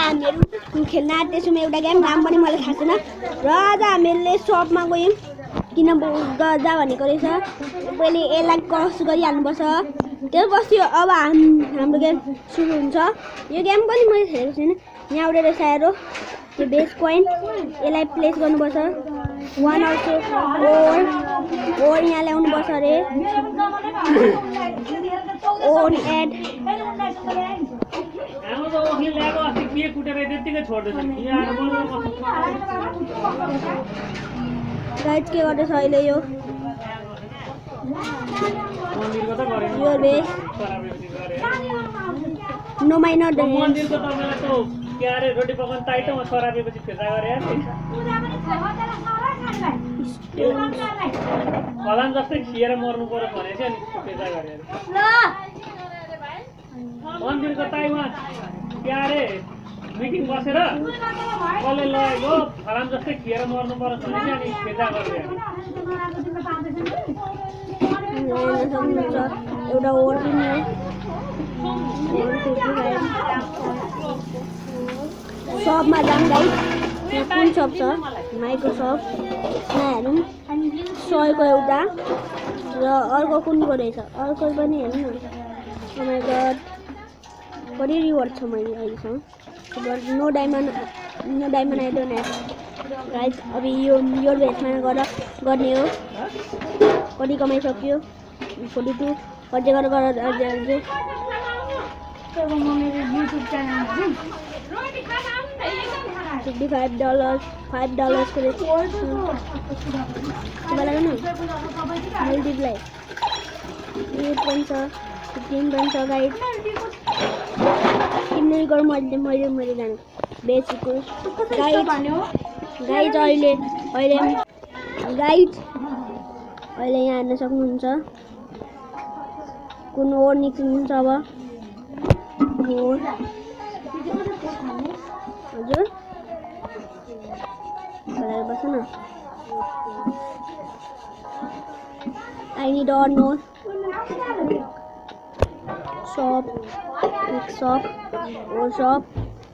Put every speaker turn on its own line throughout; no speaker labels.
हामीहरू खेल्न आँट्दैछौँ एउटा गेम, नाम पनि मलाई थाहा छैन। र आज हामीले सपमा गयौँ किन जा भनेको रहेछ। पहिले यसलाई क्रस गरिहाल्नुपर्छ, त्यो बस्यो। अब हाम्रो गेम सुरु हुन्छ। यो गेम पनि मैले खेलेको छैन। यहाँ एउटा रहेछ एरो, त्यो बेस पोइन्ट, यसलाई प्लेस गर्नुपर्छ। वान आल्सो ओर यहाँ ल्याउनुपर्छ अरे। ओन एड गाइज के गर्दैछ अहिले यो बेस नो माइनर
रोटी पकाउन ताइटोमा सरापेपछि फिर्ता गरे फलान जस्तै खिएर मर्नु पर्यो भने चाहिँ अनि फिर्ता गरे मन्दिरको ताइमा क्यारे मिटिङ बसेर कसले लगेको फलान जस्तै खिएर मर्नु पर्यो भने चाहिँ अनि फिर्ता गरे
एउटा ओभर सबमा जाम गाइस। यहाँ कुन सब छ? माइक्रोसफ्ट यहाँ हेरौँ। 100 को एउटा र अर्को कुनको रहेछ? अर्को पनि हेर्नु न। ओ माइ गॉड, कति रिवार्ड छ मैले अहिलेसम्म? No diamond I don't have guys. अब यो बेसमा गर्ने हो। कति कमाइसक्यो? 42 कति गरेर $55 $5 को मल्टिप्लाई 8 बन्छ 15 बन्छ गाइड। किन्नै गरौँ मैले जानु बेसिकको गाइड अहिले यहाँ हेर्न सक्नुहुन्छ। कुन ओर निक्लिन्छ अब? ओर हजुर बस न। I need or no shop, or shop.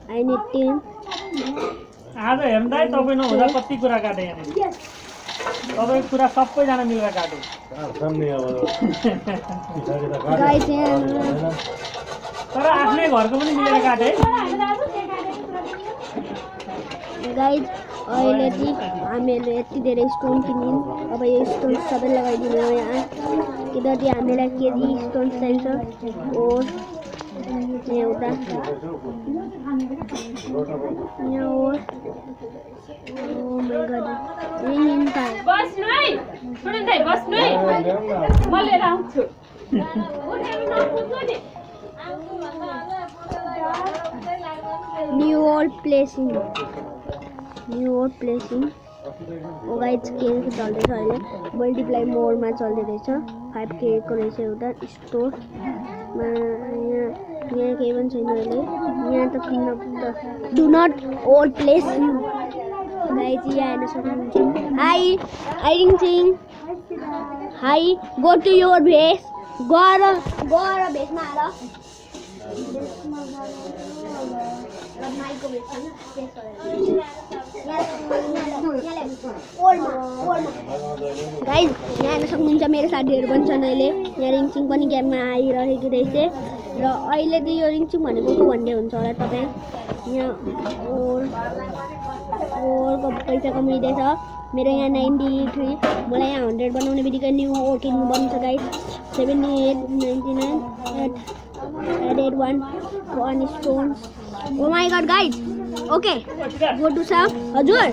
I need 10.
आज हेर्दै तपाईँ नहुँदा कति कुरा काटे यहाँ तपाईँ कुरा सबैजना मिलेर काटे तर आफ्नै घरको पनि मिलेर काटे
गाइज। अहिले चाहिँ हामीहरूले यति धेरै स्टोन किन्यौँ। अब यो स्टोन सबै लगाइदिनु हो यहाँ, किनकि हामीलाई केजी स्टोन चाहिन्छ। ओर एउटा यहाँ ओर ओ माइ गॉड रिङ पाए
बस्नु है सुनिन दाइ बस्नु है म लिएर आउँछु
न्यू वर्ल्ड प्लेसिङ ओ गाइज के चल्दैछ अहिले? मल्टिप्लाई मोडमा चल्दै रहेछ। 5K को रहेछ एउटा स्टोरमा। यहाँ केही पनि छैन अहिले। यहाँ त किन्न do not old place guys. यहाँ हेर्न सक्नुहुन्छ। हाई रिङसिङ hi go to your base गएर भेसमा हाल। गाइज यहाँ हेर्न सक्नुहुन्छ मेरो साथीहरू पनि छन् अहिले। यहाँ रिङसिङ पनि गेममा आइरहेको रहेछ। र अहिले चाहिँ यो रिङसिङ भनेको को भन्ने हुन्छ होला तपाईँ? यहाँ ओरको पैसा कमाइँदैछ। मेरो यहाँ 93। मलाई यहाँ 100 बनाउने बित्तिकै न्यू ओर किन्नु पर्छ guys. 78 99 added one stone. Oh my god guys. Okay, go to shop. हजुर